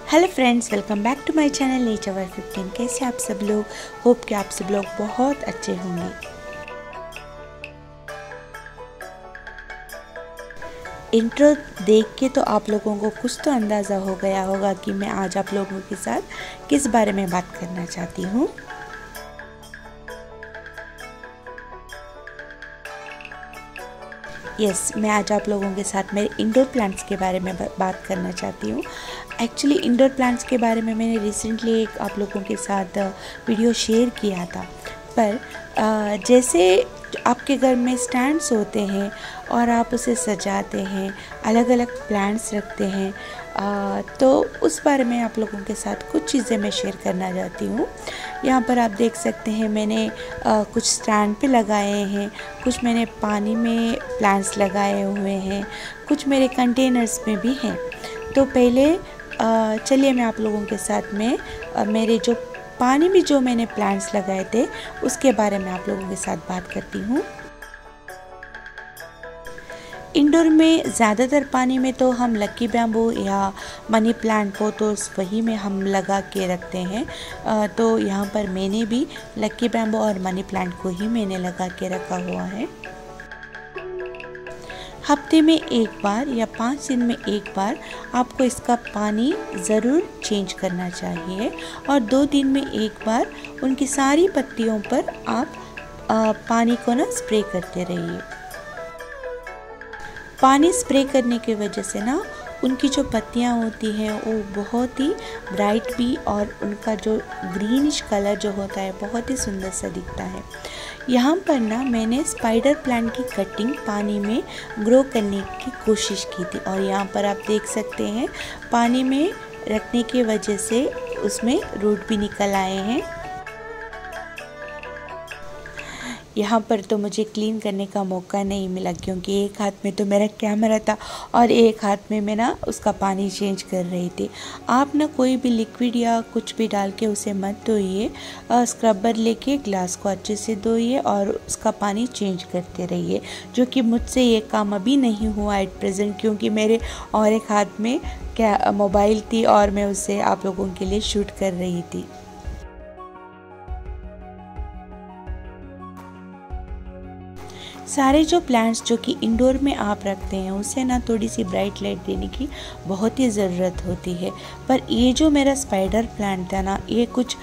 Hello friends, welcome back to my channel nature world 15। कैसे आप सब लोग? होप कि आप सब लोग बहुत अच्छे होंगे। इंट्रो देख के तो आप लोगों को कुछ तो अंदाज़ा हो गया होगा कि मैं आज आप लोगों के साथ किस बारे में बात करना चाहती हूँ। मैं आज आप लोगों के साथ मेरे इंडोर प्लांट्स के बारे में बात करना चाहती हूँ। एक्चुअली इंडोर प्लांट्स के बारे में मैंने रिसेंटली एक आप लोगों के साथ वीडियो शेयर किया था, पर जैसे आपके घर में स्टैंड्स होते हैं और आप उसे सजाते हैं, अलग अलग प्लांट्स रखते हैं, तो उस बारे में आप लोगों के साथ कुछ चीज़ें मैं शेयर करना चाहती हूँ। यहाँ पर आप देख सकते हैं मैंने कुछ स्टैंड पे लगाए हैं, कुछ मैंने पानी में प्लांट्स लगाए हुए हैं, कुछ मेरे कंटेनर्स में भी हैं। तो पहले चलिए मैं आप लोगों के साथ में मेरे जो पानी में जो मैंने प्लांट्स लगाए थे उसके बारे में आप लोगों के साथ बात करती हूँ। इंडोर में ज़्यादातर पानी में तो हम लकी बैम्बू या मनी प्लांट पोथोस वही में हम लगा के रखते हैं। तो यहाँ पर मैंने भी लकी बैम्बू और मनी प्लांट को ही मैंने लगा के रखा हुआ है। हफ्ते में एक बार या 5 दिन में एक बार आपको इसका पानी ज़रूर चेंज करना चाहिए और 2 दिन में एक बार उनकी सारी पत्तियों पर आप पानी को ना स्प्रे करते रहिए। पानी स्प्रे करने की वजह से ना उनकी जो पत्तियाँ होती हैं वो बहुत ही ब्राइट भी और उनका जो ग्रीनिश कलर जो होता है बहुत ही सुंदर सा दिखता है। यहाँ पर ना मैंने स्पाइडर प्लांट की कटिंग पानी में ग्रो करने की कोशिश की थी और यहाँ पर आप देख सकते हैं पानी में रखने की वजह से उसमें रूट भी निकल आए हैं। यहाँ पर तो मुझे क्लीन करने का मौका नहीं मिला क्योंकि एक हाथ में तो मेरा कैमरा था और एक हाथ में मैं ना उसका पानी चेंज कर रही थी। आप ना कोई भी लिक्विड या कुछ भी डाल के उसे मत धोइए, स्क्रबर लेके ग्लास को अच्छे से धोइए और उसका पानी चेंज करते रहिए, जो कि मुझसे ये काम अभी नहीं हुआ एट प्रेजेंट क्योंकि मेरे और एक हाथ में क्या मोबाइल थी और मैं उसे आप लोगों के लिए शूट कर रही थी। सारे जो प्लांट्स जो कि इंडोर में आप रखते हैं उसे ना थोड़ी सी ब्राइट लाइट देने की बहुत ही ज़रूरत होती है, पर ये जो मेरा स्पाइडर प्लांट था ना ये कुछ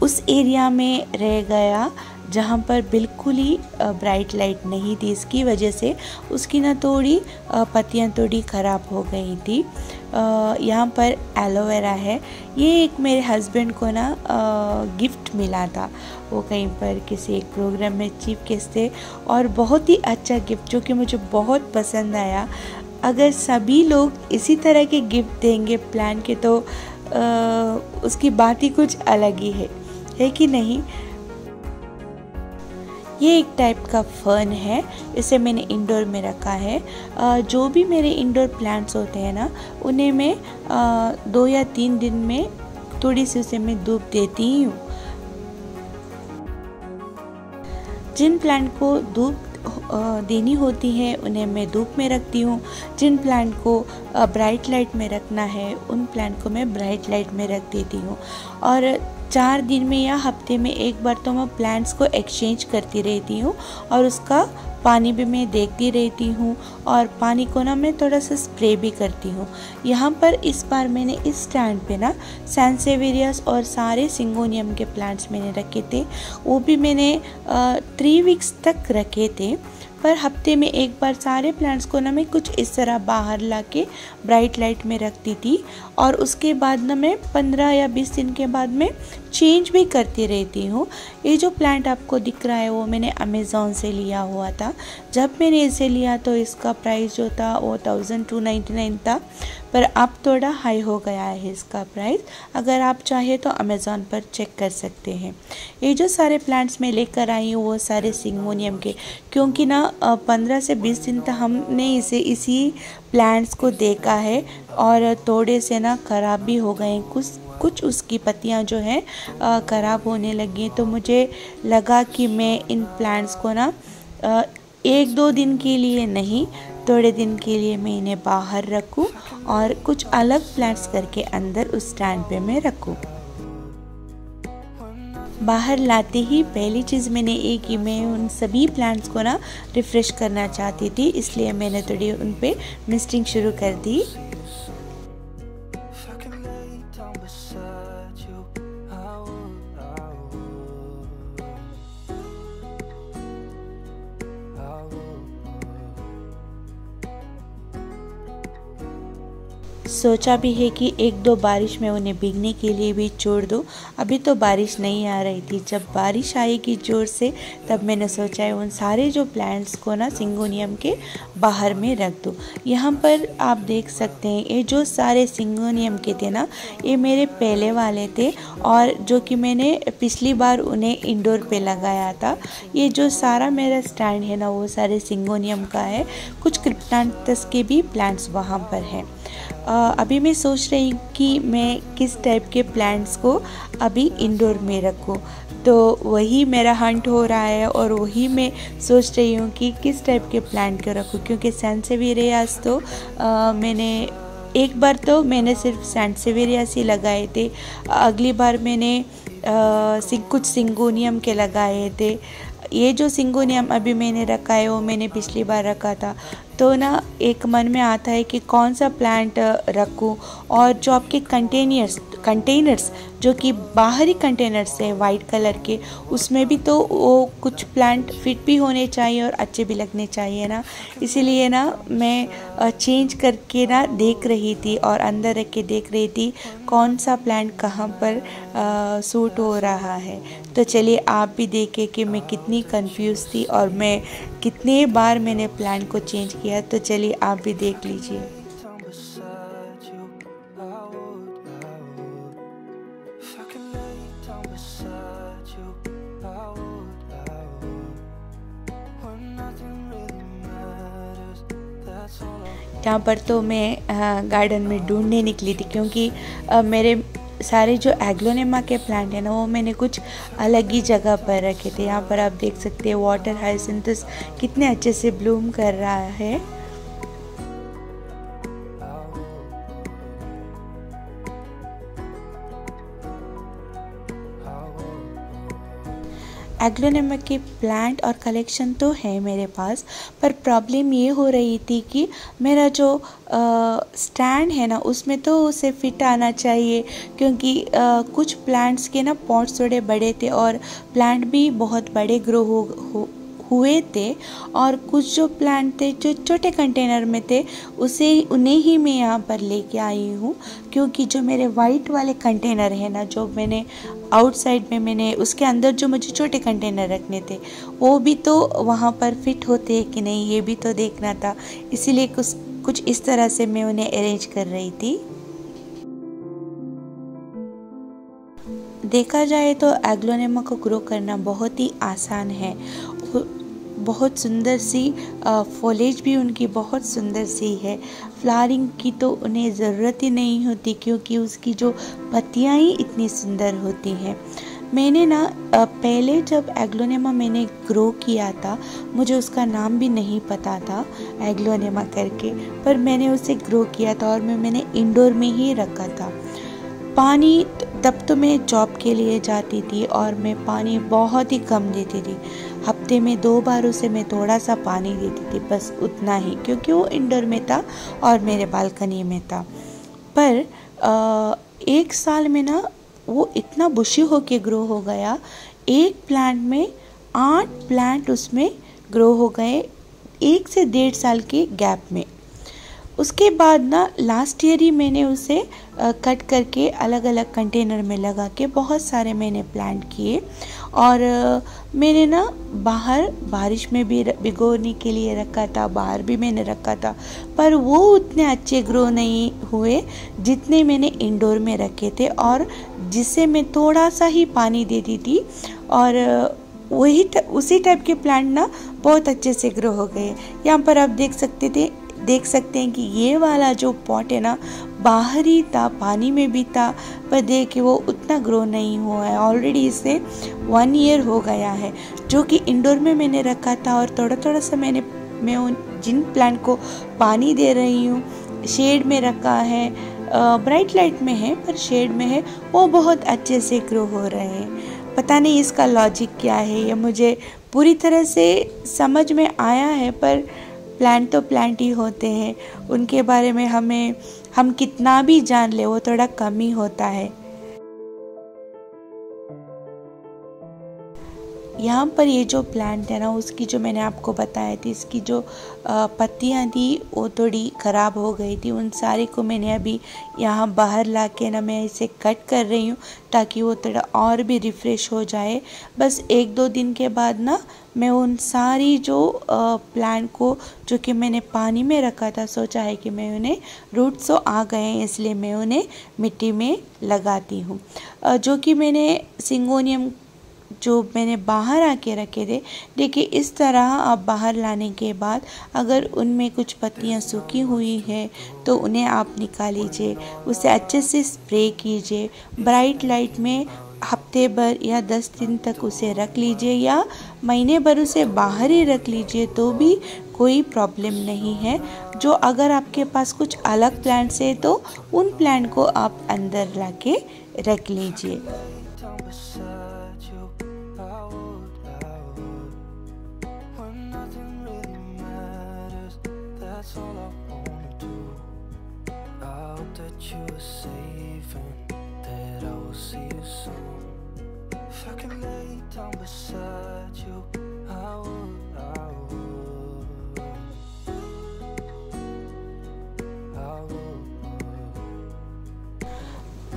उस एरिया में रह गया जहाँ पर बिल्कुल ही ब्राइट लाइट नहीं थी। इसकी वजह से उसकी ना थोड़ी पत्तियाँ थोड़ी ख़राब हो गई थी। यहाँ पर एलोवेरा है, ये एक मेरे हस्बैंड को ना गिफ्ट मिला था, वो कहीं पर किसी एक प्रोग्राम में चीफ गेस्ट थे और बहुत ही अच्छा गिफ्ट जो कि मुझे बहुत पसंद आया। अगर सभी लोग इसी तरह के गिफ्ट देंगे प्लान के तो उसकी बात ही कुछ अलग ही है कि नहीं। ये एक टाइप का फर्न है, इसे मैंने इंडोर में रखा है। जो भी मेरे इंडोर प्लांट्स होते हैं ना उन्हें मैं 2 या 3 दिन में थोड़ी सी उसे मैं धूप देती हूँ। जिन प्लांट को धूप देनी होती है उन्हें मैं धूप में रखती हूँ, जिन प्लांट को ब्राइट लाइट में रखना है उन प्लांट को मैं ब्राइट लाइट में रख देती हूँ। और 4 दिन में या हफ्ते में एक बार तो मैं प्लांट्स को एक्सचेंज करती रहती हूँ और उसका पानी भी मैं देखती रहती हूँ और पानी को ना मैं थोड़ा सा स्प्रे भी करती हूँ। यहाँ पर इस बार मैंने इस स्टैंड पे ना सैनसेवेरियस और सारे सिंगोनियम के प्लांट्स मैंने रखे थे, वो भी मैंने 3 वीक्स तक रखे थे। पर हफ्ते में एक बार सारे प्लांट्स को ना मैं कुछ इस तरह बाहर लाके ब्राइट लाइट में रखती थी और उसके बाद ना मैं 15 या 20 दिन के बाद में चेंज भी करती रहती हूँ। ये जो प्लांट आपको दिख रहा है वो मैंने अमेज़ॉन से लिया हुआ था। जब मैंने इसे लिया तो इसका प्राइस जो था वो 1299 था, पर अब थोड़ा हाई हो गया है इसका प्राइस। अगर आप चाहे तो अमेज़ॉन पर चेक कर सकते हैं। ये जो सारे प्लांट्स मैं लेकर आई हूँ वो सारे सिंगोनियम के, क्योंकि ना 15 से 20 दिन तक हमने इसे इसी प्लांट्स को देखा है और थोड़े से ना ख़राब भी हो गए, कुछ उसकी पत्तियां जो हैं ख़राब होने लगी। तो मुझे लगा कि मैं इन प्लांट्स को ना 1-2 दिन के लिए नहीं थोड़े दिन के लिए मैं इन्हें बाहर रखूं और कुछ अलग प्लांट्स करके अंदर उस स्टैंड पे मैं रखूं। बाहर लाते ही पहली चीज़ मैंने ये कि मैं उन सभी प्लांट्स को ना रिफ़्रेश करना चाहती थी, इसलिए मैंने थोड़ी उन पे मिस्टिंग शुरू कर दी। सोचा भी है कि एक दो बारिश में उन्हें भीगने के लिए भी छोड़ दूँ। अभी तो बारिश नहीं आ रही थी, जब बारिश आएगी ज़ोर से तब मैंने सोचा है उन सारे जो प्लांट्स को ना सिंगोनियम के बाहर में रख दूँ। यहाँ पर आप देख सकते हैं ये जो सारे सिंगोनियम के थे ना, ये मेरे पहले वाले थे और जो कि मैंने पिछली बार उन्हें इंडोर पे लगाया था। ये जो सारा मेरा स्टैंड है ना वो सारे सिंगोनियम का है। कुछ क्रिप्टांथस के भी प्लांट्स वहाँ पर हैं। अभी मैं सोच रही हूँ कि मैं किस टाइप के प्लांट्स को अभी इंडोर में रखूँ, तो वही मेरा हंट हो रहा है और वही मैं सोच रही हूँ कि किस टाइप के प्लांट को रखूँ। क्योंकि सैनसेवेरियास तो मैंने एक बार तो मैंने सिर्फ सैनसेवेरियास ही लगाए थे, अगली बार मैंने कुछ सिंगोनियम के लगाए थे। ये जो सिंगोनियम अभी मैंने रखा है वो मैंने पिछली बार रखा था। तो ना एक मन में आता है कि कौन सा प्लांट रखूं, और जो आपके कंटेनर्स जो कि बाहरी कंटेनर्स है वाइट कलर के, उसमें भी तो वो कुछ प्लांट फिट भी होने चाहिए और अच्छे भी लगने चाहिए ना। इसीलिए ना मैं चेंज करके ना देख रही थी और अंदर रख के देख रही थी कौन सा प्लांट कहाँ पर सूट हो रहा है। तो चलिए आप भी देखें कि मैं कितनी कंफ्यूज थी और मैं कितने बार मैंने प्लांट को चेंज किया। तो चलिए आप भी देख लीजिए। यहाँ पर तो मैं गार्डन में ढूंढने निकली थी, क्योंकि मेरे सारे जो एग्लोनेमा के प्लांट है ना वो मैंने कुछ अलग ही जगह पर रखे थे। यहाँ पर आप देख सकते हैं वाटर हाइसिंथस कितने अच्छे से ब्लूम कर रहा है। एग्लोनेमा के प्लांट और कलेक्शन तो है मेरे पास, पर प्रॉब्लम ये हो रही थी कि मेरा जो स्टैंड है ना उसमें तो उसे फिट आना चाहिए, क्योंकि कुछ प्लांट्स के ना पॉट्स थोड़े बड़े थे और प्लांट भी बहुत बड़े ग्रो हुए थे, और कुछ जो प्लांट थे जो छोटे कंटेनर में थे उन्हें ही मैं यहाँ पर लेके आई हूँ। क्योंकि जो मेरे वाइट वाले कंटेनर है ना, जो मैंने आउटसाइड में मैंने उसके अंदर जो मुझे छोटे कंटेनर रखने थे वो भी तो वहाँ पर फिट होते हैं कि नहीं ये भी तो देखना था। इसीलिए कुछ इस तरह से मैं उन्हें अरेंज कर रही थी। देखा जाए तो एग्लोनेमा को ग्रो करना बहुत ही आसान है। बहुत सुंदर सी फॉलेज भी उनकी बहुत सुंदर सी है। फ्लावरिंग की तो उन्हें ज़रूरत ही नहीं होती, क्योंकि उसकी जो पत्तियां ही इतनी सुंदर होती हैं। मैंने ना पहले जब एग्लोनेमा मैंने ग्रो किया था, मुझे उसका नाम भी नहीं पता था एग्लोनेमा करके, पर मैंने उसे ग्रो किया था और मैंने इंडोर में ही रखा था। पानी तब तो मैं जॉब के लिए जाती थी और मैं पानी बहुत ही कम देती थी। हफ्ते में 2 बार उसे मैं थोड़ा सा पानी देती थी, बस उतना ही, क्योंकि वो इंडोर में था और मेरे बालकनी में था। पर 1 साल में ना वो इतना बुशी होके ग्रो हो गया। एक प्लांट में 8 प्लांट उसमें ग्रो हो गए 1 से 1.5 साल के गैप में। उसके बाद ना लास्ट ईयर ही मैंने उसे कट करके अलग अलग कंटेनर में लगा के बहुत सारे मैंने प्लांट किए, और मैंने ना बाहर बारिश में भी भिगोने के लिए रखा था, बाहर भी मैंने रखा था, पर वो उतने अच्छे ग्रो नहीं हुए जितने मैंने इंडोर में रखे थे, और जिससे मैं थोड़ा सा ही पानी देती थी और वही उसी टाइप के प्लांट ना बहुत अच्छे से ग्रो हो गए। यहाँ पर आप देख सकते हैं कि ये वाला जो पॉट है ना बाहर ही था, पानी में भी था, पर देखिए वो उतना ग्रो नहीं हुआ है। ऑलरेडी इसे 1 ईयर हो गया है, जो कि इंडोर में मैंने रखा था और थोड़ा थोड़ा सा मैंने मैं जिन प्लांट को पानी दे रही हूँ, शेड में रखा है, ब्राइट लाइट में है पर शेड में है, वो बहुत अच्छे से ग्रो हो रहे हैं। पता नहीं इसका लॉजिक क्या है, ये मुझे पूरी तरह से समझ में आया है, पर प्लांट तो प्लांट ही होते हैं, उनके बारे में हम कितना भी जान ले वो थोड़ा कम ही होता है। यहाँ पर ये जो प्लांट है ना, उसकी जो मैंने आपको बताया थी, इसकी जो पत्तियाँ थी वो थोड़ी ख़राब हो गई थी। उन सारी को मैंने अभी यहाँ बाहर ला के ना मैं इसे कट कर रही हूँ ताकि वो थोड़ा और भी रिफ़्रेश हो जाए। बस 1-2 दिन के बाद ना मैं उन सारी जो प्लांट को जो कि मैंने पानी में रखा था, सोचा है कि मैं उन्हें रूट्स तो आ गए हैं इसलिए मैं उन्हें मिट्टी में लगाती हूँ। जो कि मैंने सिंगोनियम जो मैंने बाहर आके रखे थे, देखिए इस तरह आप बाहर लाने के बाद अगर उनमें कुछ पत्तियां सूखी हुई है तो उन्हें आप निकाल लीजिए, उसे अच्छे से स्प्रे कीजिए, ब्राइट लाइट में हफ्ते भर या 10 दिन तक उसे रख लीजिए या महीने भर उसे बाहर ही रख लीजिए तो भी कोई प्रॉब्लम नहीं है। जो अगर आपके पास कुछ अलग प्लांट्स है तो उन प्लांट को आप अंदर ला के रख लीजिए।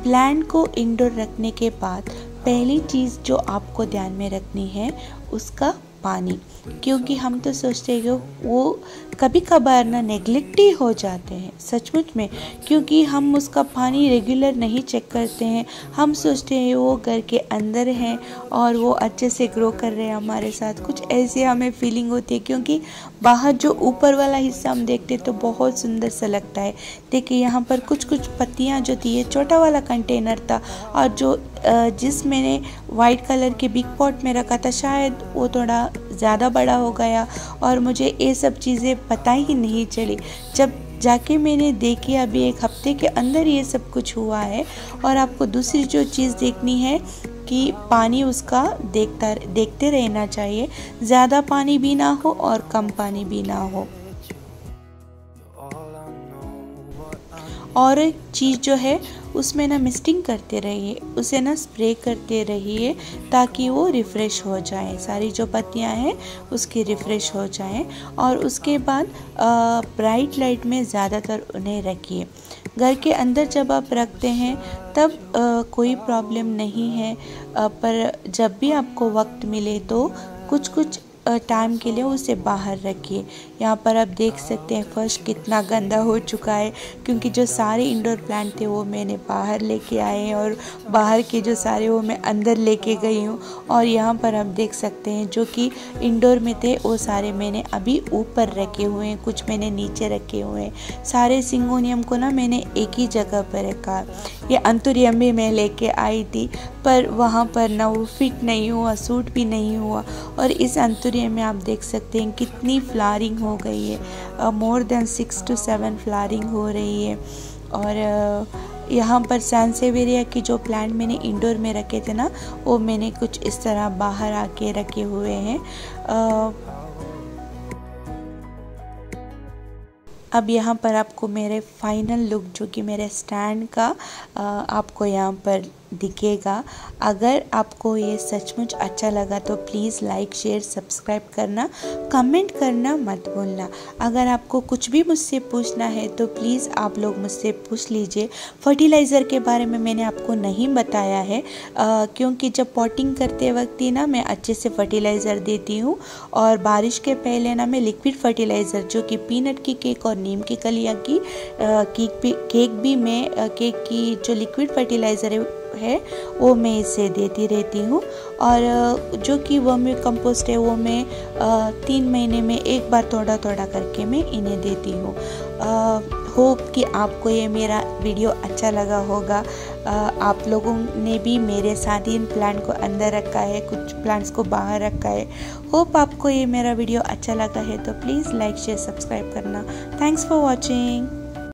प्लांट को इंडोर रखने के बाद पहली चीज़ जो आपको ध्यान में रखनी है उसका पानी, क्योंकि हम तो सोचते हैं कि वो कभी कभार ना नेग्लेक्ट ही हो जाते हैं सचमुच में, क्योंकि हम उसका पानी रेगुलर नहीं चेक करते हैं। हम सोचते हैं वो घर के अंदर हैं और वो अच्छे से ग्रो कर रहे हैं हमारे साथ, कुछ ऐसे हमें फीलिंग होती है, क्योंकि बाहर जो ऊपर वाला हिस्सा हम देखते तो बहुत सुंदर सा लगता है। देखिए यहाँ पर कुछ कुछ पत्तियाँ जो थी, ये छोटा वाला कंटेनर था और जो जिस मैंने वाइट कलर के बिग पॉट में रखा था शायद वो थोड़ा ज़्यादा बड़ा हो गया और मुझे ये सब चीज़ें पता ही नहीं चली। जब जाके मैंने देखी अभी 1 हफ्ते के अंदर ये सब कुछ हुआ है। और आपको दूसरी जो चीज़ देखनी है कि पानी उसका देखते रहना चाहिए, ज़्यादा पानी भी ना हो और कम पानी भी ना हो। और एक चीज़ जो है उसमें ना मिस्टिंग करते रहिए, उसे ना स्प्रे करते रहिए ताकि वो रिफ़्रेश हो जाए, सारी जो पत्तियां हैं उसकी रिफ़्रेश हो जाएं। और उसके बाद ब्राइट लाइट में ज़्यादातर उन्हें रखिए। घर के अंदर जब आप रखते हैं तब कोई प्रॉब्लम नहीं है, पर जब भी आपको वक्त मिले तो कुछ टाइम के लिए उसे बाहर रखिए। यहाँ पर आप देख सकते हैं फर्श कितना गंदा हो चुका है, क्योंकि जो सारे इंडोर प्लांट थे वो मैंने बाहर लेके आए हैं और बाहर के जो सारे वो मैं अंदर लेके गई हूँ। और यहाँ पर आप देख सकते हैं जो कि इंडोर में थे वो सारे मैंने अभी ऊपर रखे हुए हैं, कुछ मैंने नीचे रखे हुए हैं। सारे सिंगोनियम को ना मैंने एक ही जगह पर रखा। ये एंथुरियम भी मैं लेके आई थी पर वहाँ पर ना वो फिट नहीं हुआ, सूट भी नहीं हुआ। और इस एंथुरियम में आप देख सकते हैं कितनी फ्लावरिंग हो गई है, मोर देन 6 to 7 फ्लावरिंग हो रही है। और यहाँ पर सैनसेवेरिया की जो प्लांट मैंने इंडोर में रखे थे ना, वो मैंने कुछ इस तरह बाहर आके रखे हुए हैं। अब यहाँ पर आपको मेरे फाइनल लुक जो कि मेरे स्टैंड का आपको यहाँ पर दिखेगा। अगर आपको ये सचमुच अच्छा लगा तो प्लीज़ लाइक शेयर सब्सक्राइब करना, कमेंट करना मत भूलना। अगर आपको कुछ भी मुझसे पूछना है तो प्लीज़ आप लोग मुझसे पूछ लीजिए। फर्टिलाइज़र के बारे में मैंने आपको नहीं बताया है, क्योंकि जब पॉटिंग करते वक्त ही ना मैं अच्छे से फर्टिलाइज़र देती हूँ। और बारिश के पहले ना मैं लिक्विड फर्टिलाइज़र जो कि पीनट की केक और नीम की कलियाँ की केक भी मैं केक की जो लिक्विड फर्टिलाइज़र है वो मैं इसे देती रहती हूँ। और जो कि वर्मी कंपोस्ट है वो मैं 3 महीने में एक बार थोड़ा थोड़ा करके मैं इन्हें देती हूँ। होप कि आपको ये मेरा वीडियो अच्छा लगा होगा। आप लोगों ने भी मेरे साथ ही इन प्लांट को अंदर रखा है, कुछ प्लांट्स को बाहर रखा है। होप आपको ये मेरा वीडियो अच्छा लगा है तो प्लीज़ लाइक शेयर सब्सक्राइब करना। Thanks for watching.